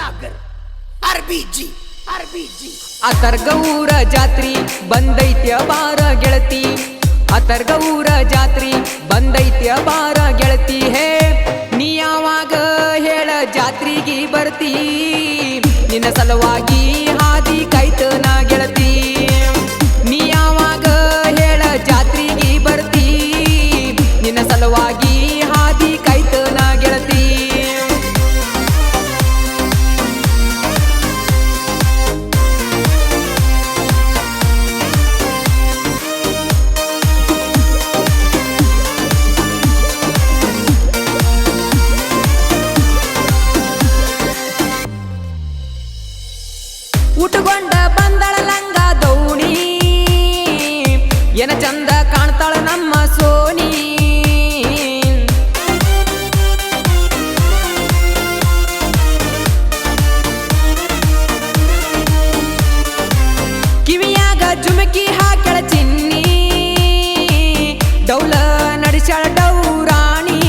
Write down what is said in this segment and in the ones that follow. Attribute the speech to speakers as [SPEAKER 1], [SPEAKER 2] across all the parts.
[SPEAKER 1] Sagar RBG
[SPEAKER 2] ಅತರ್ಗ ಊರ ಜಾತ್ರಿ ಬಂದೈತ್ಯ ಬಾರ ಗೆಳತಿ, ಅತರ್ಗ ಊರ ಜಾತ್ರಿ ಬಂದೈತ್ಯ ಬಾರ ಗೆಳತಿ. ಹೇ ನೀ ಯಾವಾಗ ಹೇಳ ಜಾತ್ರೆಗೆ ಬರ್ತಿ, ನಿನ್ನ ಸಲುವಾಗಿ ಹಾದಿ ಕಾಯ್ತನ ಗೆಳತಿ. ನೀ ಯಾವಾಗ ಹೇಳ ಜಾತ್ರೆಗೆ ಬರ್ತಿ, ನಿನ್ನ ಸಲುವಾಗಿ ಹಾದಿ ಕಾಯ್ತನ ಗೆಳತಿ. ಉಟ್ಕೊಂಡ ಬಂದಳ ಲಂಗ ದೌಣಿ, ಏನ ಚಂದ ಕಾಣ್ತಾಳ ನಮ್ಮ ಸೋನಿ. ಕಿವಿಯಾಗ ಜುಮಕಿ ಹಾಕ್ಯಾಳ ಚಿನ್ನಿ, ಡೌಲ ನಡೆಸ್ಯಾಳ ಡೌರಾಣಿ.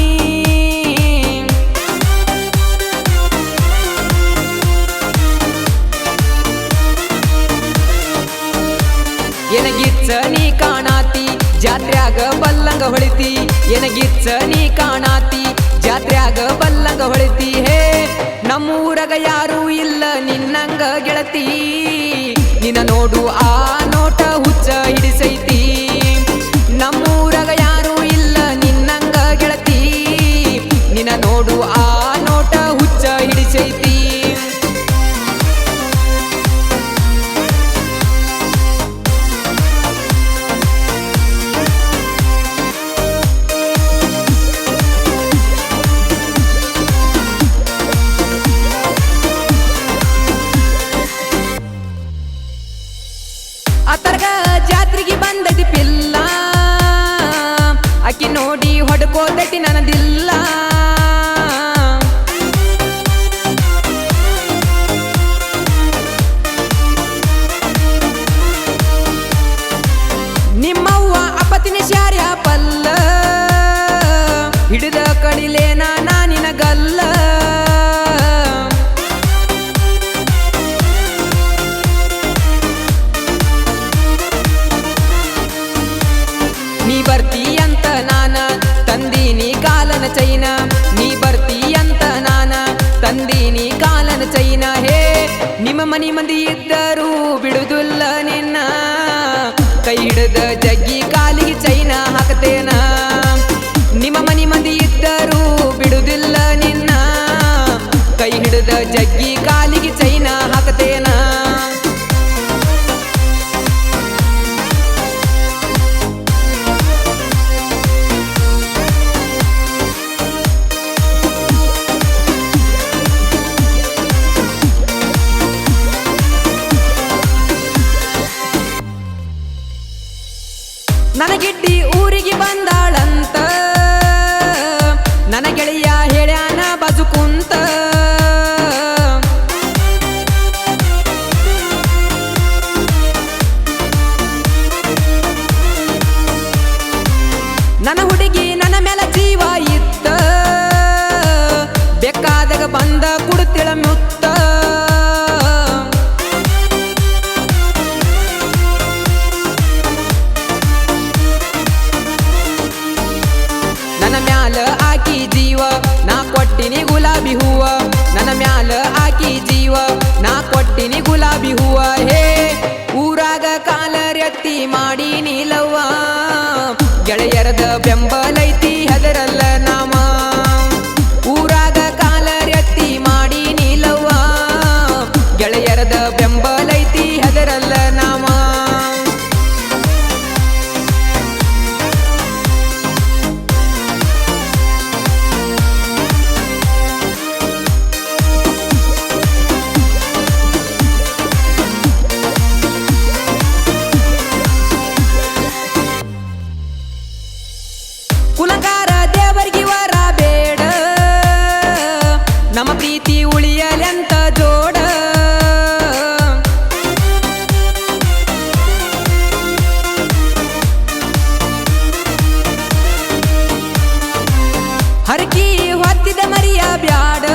[SPEAKER 2] ಏನಗಿಚ್ಚ ನೀ ಕಾಣಾತಿ ಜಾತ್ರ್ಯಾಗ ಬಲ್ಲಂಗ ಹೊಳಿತಿ, ಏನಗಿಚ್ಚ ನೀ ಕಾಣಾತಿ ಜಾತ್ರ್ಯಾಗ ಬಲ್ಲಂಗ ಹೊಳಿತಿ. ಹೇ ನಮ್ಮೂರಗ ಯಾರು ಇಲ್ಲ ನಿನ್ನಂಗ ಗೆಳತಿ, ನಿನ್ನ ನೋಡು ಆ ನೋಟ ಹುಚ್ಚ ಹಿಡಿಸೈತಿ. ನಮ್ಮೂರಗ ಯಾರು ಇಲ್ಲ ನಿನ್ನಂಗ ಗೆಳತಿ, ನಿನ್ನ ನೋಡು ಆ ನೋಟ ಹುಚ್ಚ ಹಿಡಿಸೈತಿ. ಅತರ್ಗ ಜಾತ್ರೆಗೆ ಬಂದೈತಿ ಪಿಲ್ಲ, ಅಕ್ಕಿ ನೋಡಿ ಹೊಡ್ಕೋತೈತಿ ನನದಿಲ್ಲ. ನಿಮ್ಮವ್ವ ಅಪತಿನ ಶಾರ್ಯ ಪಲ್ಲ, ಹಿಡಿದ ಕಡಿಲೇನ ನಾನಿನ ಗಲ್ಲ. ನೀ ಬರ್ತಿ ಅಂತ ನಾನ ತಂದೀನಿ ಕಾಲನ ಚೈನ, ನೀ ಬರ್ತಿ ಅಂತ ನಾನ ತಂದೀನಿ ಕಾಲನ ಚೈನ. ಹೇ ನಿಮ್ಮ ಮನಿ ಮಂದಿ ಇದ್ದರೂ ಬಿಡುದಿಲ್ಲ ನಿನ್ನ, ಕೈ ಹಿಡಿದ ಜಗ್ಗಿ ಕಾಲಿಗೆ ಚೈನ ಹಾಕತೇನ. ನಿಮ್ಮ ಮನಿ ಮಂದಿ ಇದ್ದರೂ ಬಿಡುದಿಲ್ಲ ನಿನ್ನ, ಕೈ ಹಿಡಿದ ಜಗ್ಗಿ ಕಾಲಿಗೆ ಚೈನ ಹಾಕತೇನ. ನನಗಿಡ್ಡಿ ಊರಿಗೆ ಬಂದಾಳಂತ, ನನ್ನ ಗೆಳೆಯ ಹೇಳ್ಯಾನ ಬಾಜು ಕುಂತ. ನನ್ನ ಹುಡುಗಿ ನನ್ನ ಮೇಲೆ ಜೀವ ಇತ್ತ, ಬೇಕಾದಾಗ ಬಂದ ಕುಡುತ್ತಿಳ ಮುತ್ತ. ನನ್ನ ಮ್ಯಾಲ ಆಕಿ ಜೀವ ನಾ ಕೊಟ್ಟಿನಿ ಗುಲಾಬಿ ಹೂವ, ನನ್ನ ಮ್ಯಾಲ ಆಕಿ ಜೀವ ನಾ ಕೊಟ್ಟಿನಿ ಗುಲಾಬಿ ಹೂವ. ಹೇ ಊರಾಗ ಕಾಲರೆತ್ತಿ ಮಾಡಿ ನೀಲವ್ವ, ಗೆಳೆಯರದ ಬೆಂಬಲೈತಿ ಹೆದರಲ್ಲ ನಾಮ. ಊರಾಗ ಕಾಲರೆತ್ತಿ ಮಾಡಿ ನೀಲವ್ವ, ಗೆಳೆಯರದ ಬೆಂಬಲೈತಿ ಹೆದರಲ್ಲ ನಾಮ. ಕುಲಂಗಾರ ದೇವರಿಗೆ ವರ ಬೇಡ, ನಮ್ಮ ಪ್ರೀತಿ ಉಳಿಯಲೆಂತ ಜೋಡ. ಹರಕಿ ಹೊತ್ತಿದ ಮರಿಯ ಬ್ಯಾಡ,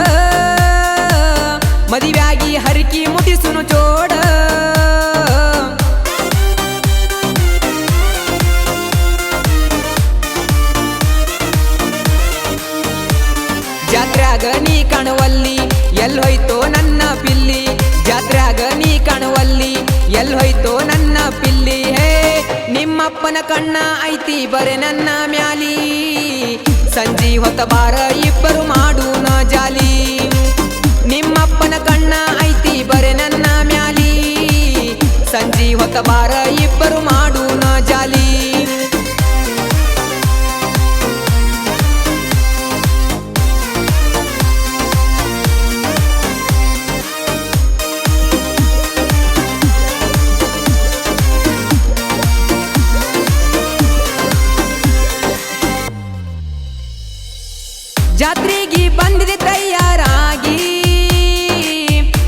[SPEAKER 2] ಮದಿವ್ಯಾಗಿ ಹರಿಕಿ ಮುಟ್ಟಿಸುನು ಜೋಡ ಜಾತ್ರ್ಯಾಗ ನೀ ಕಾಣುವಲ್ಲಿ ಎಲ್ ಹೋಯ್ತೋ ನನ್ನ ಪಿಲ್ಲಿ ಜಾತ್ರ್ಯಾಗ ನೀ ಕಾಣುವಲ್ಲಿ ಎಲ್ ಹೋಯ್ತೋ ನನ್ನ ಪಿಲ್ಲಿ ಹೇ ನಿಮ್ಮಪ್ಪನ ಕಣ್ಣ ಐತಿ ಬರೆ ನನ್ನ ಮ್ಯಾಲಿ ಸಂಜಿ ಹೊತ್ತ ಬಾರ ಇಬ್ಬರು ಮಾಡೂನ ಜಾಲಿ ನಿಮ್ಮಪ್ಪನ ಕಣ್ಣ ಐತಿ ಬರೆ ನನ್ನ ಮ್ಯಾಲಿ ಸಂಜಿ ಹೊತ್ತ ಬಾರ ಇಬ್ಬರು ಮಾಡೂನ ಜಾಲಿ ಜಾತ್ರೆಗೆ ಬಂದಿದೆ ತಯಾರಾಗಿ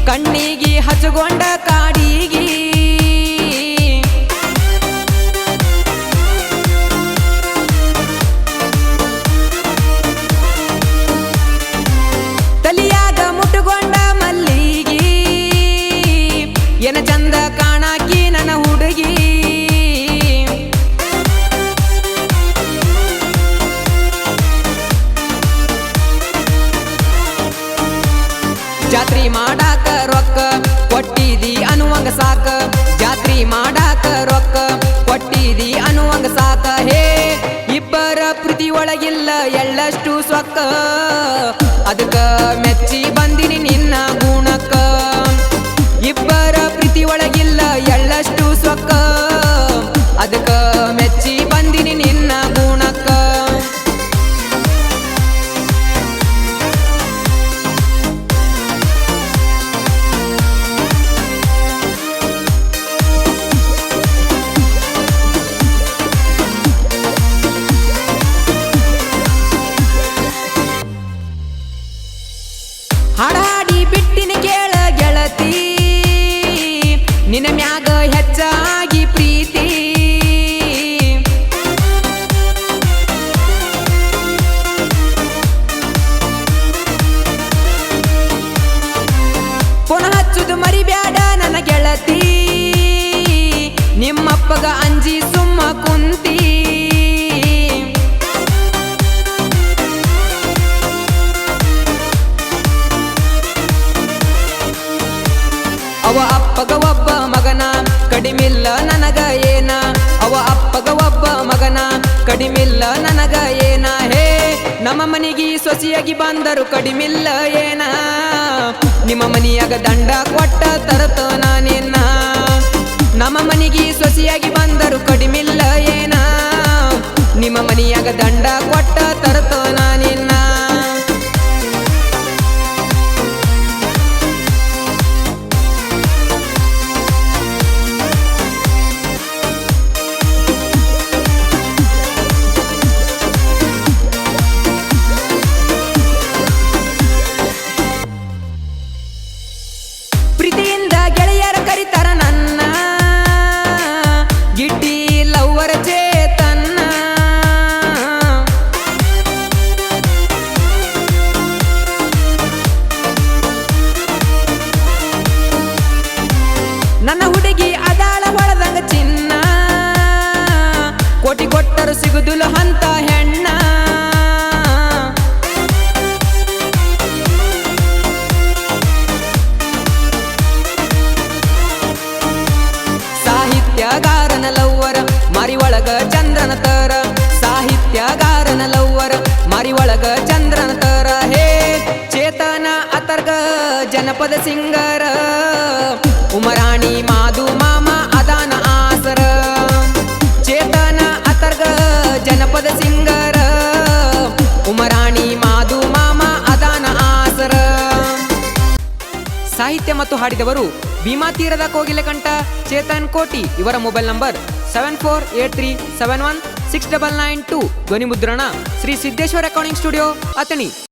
[SPEAKER 2] ಕಣ್ಣಿಗೆ ಹಚ್ಚಗೊಂಡ ಕಾಡಿಗೆ ತಲಿಯಾಗ ಮುಟ್ಟುಗೊಂಡ ಮಲ್ಲಿಗೆ ಏನ ಚಂದ ಕಾಣಾಕಿ ನನ್ನ ಹುಡುಗಿ ಜಾತ್ರಿ ಮಾಡಾಕ ರೊಕ್ಕ ಕೊಟ್ಟಿದಿ ಅನ್ನುವಂಗ ಸಾಕ ಜಾತ್ರಿ ಮಾಡಾಕ ರೊಕ್ಕ ಕೊಟ್ಟಿದಿ ಅನ್ನುವಂಗ ಸಾಕ ಹೇ ಇಬ್ಬರ ಪ್ರೀತಿ ಒಳಗಿಲ್ಲ ಎಳ್ಳಷ್ಟು ಸೊಕ್ಕ ಅದಕ್ಕ ಮೆಚ್ಚಿ ಬಂದಿನಿ ನಿನ್ನ ಗುಣಕ್ಕ ಇಬ್ಬರ ಪ್ರೀತಿ ಒಳಗಿಲ್ಲ ಎಳ್ಳಷ್ಟು ಸೊಕ್ಕ ಅದಕ್ಕ ಮೆಚ್ಚಿ ಬಂದಿನಿ ನಿನ್ನ ಗುಣಕ್ಕ ಹಾಡಾಡಿ ಬಿಟ್ಟಿನಿ ಕೇಳ ಗೆಳತಿ ನಿನ್ನ ಮ್ಯಾಗ ಹೆಚ್ಚಾಗಿ ಪ್ರೀತಿ ಪುನಃ ಹಚ್ಚುದು ಮರಿಬ್ಯಾಡ ನನ್ನ ಗೆಳತಿ ನಿಮ್ಮಪ್ಪಗ ಅಂಜಿ ಸುಮ್ಮ ಕುಂತಿ ಅವ ಅಪ್ಪಗ ಒಬ್ಬ ಮಗನ ಕಡಿಮಿಲ್ಲ ನನಗ ಏನ ಅವ ಅಪ್ಪಗ ಒಬ್ಬ ಮಗನ ಕಡಿಮಿಲ್ಲ ನನಗ ಏನ ಹೇ ನಮ್ಮ ಮನಿಗೆ ಸೊಸಿಯಾಗಿ ಬಂದರು ಕಡಿಮಿಲ್ಲ ಏನ ನಿಮ್ಮ ಮನಿಯಾಗ ದಂಡ ಕೊಟ್ಟ ತರತ ನಾನೇನ ನಮ್ಮ ಮನಿಗೆ ಸೊಸಿಯಾಗಿ ಬಂದರು ಕಡಿಮಿಲ್ಲ ಏನ ನಿಮ್ಮ ಮನಿಯಾಗ ದಂಡ ಕೊಟ್ಟ ತರತ ನಾನೇನ ಪ್ರೀತಿಯಿಂದ ಗೆಳೆಯರ ಕರಿತಾರ ನನ್ನ ಗಿಡ್ಡಿ ಲವ್ವರ ಚೇತನ್ನ ನನ್ನ ಹುಡುಗಿ ಅದಾಳ ಹೊಳದಂಗ ಚಿನ್ನ ಕೋಟಿ ಕೊಟ್ಟರು ಸಿಗುದಿಲ್ಲ ಅಂತ ಹೆಣ್ಣ ಸಾಹಿತ್ಯಗಾರನ ಲವ್ವರ ಮಾರಿ ಒಳಗ ಚಂದ್ರನ ತರ ಸಾಹಿತ್ಯಗಾರನ ಲವ್ವರ ಮಾರಿ ಒಳಗ ಚಂದ್ರನ ತರ ಹೇ ಚೇತನ ಅತರ್ಗ ಜನಪದ ಸಿಂಗರ ಉಮರಾಣಿ ಮಾದು ಮಾಮ ಅದಾನ ಆಸರ ಚೇತನ ಅತರ್ಗ ಜನಪದ ಸಿಂಗರ ಉಮರಾಣಿ ಮಾದು ಮಾಮ ಅದಾನ ಆಸರ ಸಾಹಿತ್ಯ ಮತ್ತು ಹಾಡಿದವರು ಭೀಮಾ ತೀರದ ಕೋಗಿಲೆ ಕಂಠ ಚೇತನ್ ಕೋಟಿ ಇವರ ಮೊಬೈಲ್ ನಂಬರ್ 7483716992 ಧ್ವನಿ ಮುದ್ರಣ ಶ್ರೀ ಸಿದ್ದೇಶ್ವರ ರೆಕಾರ್ಡಿಂಗ್ ಸ್ಟುಡಿಯೋ ಅಥಣಿ.